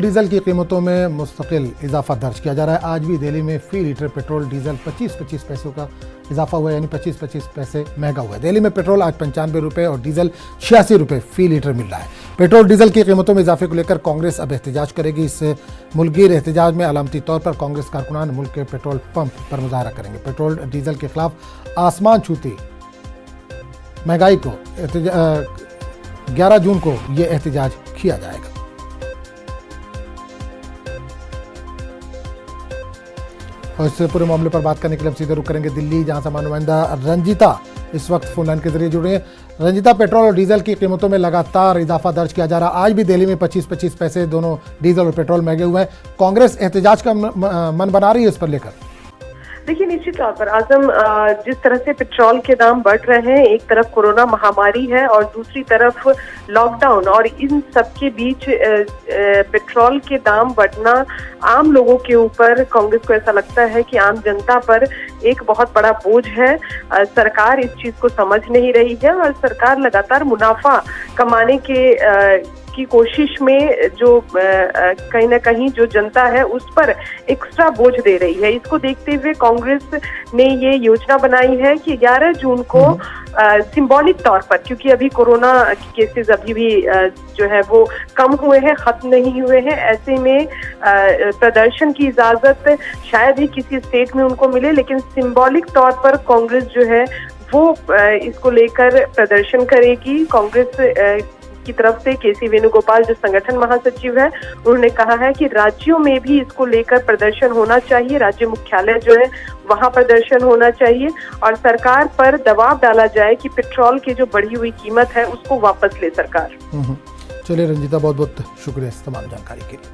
Diesel की कीमतों में मुस्तकिल इजाफा दर्ज किया जा रहा है। आज भी दिल्ली में फी लीटर पेट्रोल डीजल 25-25 पैसों का इजाफा हुआ है, यानी 25-25 पैसे महंगा हुआ है। दिल्ली में पेट्रोल आज 95 रुपये और डीजल 86 रुपये फी लीटर मिल रहा है। पेट्रोल डीजल की कीमतों में इजाफे को लेकर कांग्रेस अब एहतजाज करेगी। इस मुल्कगीर एहतजाज में अलामती तौर पर कांग्रेस कारकुनान मुल्क के पेट्रोल पंप पर मुजाहरा करेंगे। पेट्रोल डीजल के खिलाफ आसमान छूती महंगाई को 11 जून को ये एहतजाज किया जाएगा। और इस पूरे मामले पर बात करने के लिए हम सीधे रुख करेंगे दिल्ली, जहां से नुमाइंदा रंजिता इस वक्त फोन लाइन के जरिए जुड़े हैं। रंजिता, पेट्रोल और डीजल की कीमतों में लगातार इजाफा दर्ज किया जा रहा है। आज भी दिल्ली में 25-25 पैसे दोनों डीजल और पेट्रोल महंगे हुए हैं। कांग्रेस एहतजाज का मन बना रही है इस पर लेकर? देखिए, निश्चित तौर पर आजम, जिस तरह से पेट्रोल के दाम बढ़ रहे हैं, एक तरफ कोरोना महामारी है और दूसरी तरफ लॉकडाउन, और इन सब के बीच पेट्रोल के दाम बढ़ना आम लोगों के ऊपर, कांग्रेस को ऐसा लगता है कि आम जनता पर एक बहुत बड़ा बोझ है। सरकार इस चीज को समझ नहीं रही है और सरकार लगातार मुनाफा कमाने की कोशिश में जो कहीं ना कहीं जो जनता है उस पर एक्स्ट्रा बोझ दे रही है। इसको देखते हुए कांग्रेस ने ये योजना बनाई है कि 11 जून को सिंबॉलिक तौर पर, क्योंकि अभी कोरोना के केसेस अभी भी जो है वो कम हुए हैं, खत्म नहीं हुए हैं, ऐसे में प्रदर्शन की इजाजत शायद ही किसी स्टेट में उनको मिले, लेकिन सिंबॉलिक तौर पर कांग्रेस जो है वो इसको लेकर प्रदर्शन करेगी। कांग्रेस की तरफ से केसी वेणुगोपाल, जो संगठन महासचिव है, उन्होंने कहा है कि राज्यों में भी इसको लेकर प्रदर्शन होना चाहिए, राज्य मुख्यालय जो है वहां प्रदर्शन होना चाहिए और सरकार पर दबाव डाला जाए कि पेट्रोल की जो बढ़ी हुई कीमत है उसको वापस ले सरकार। चलिए रंजिता, बहुत बहुत शुक्रिया इस तमाम जानकारी के लिए।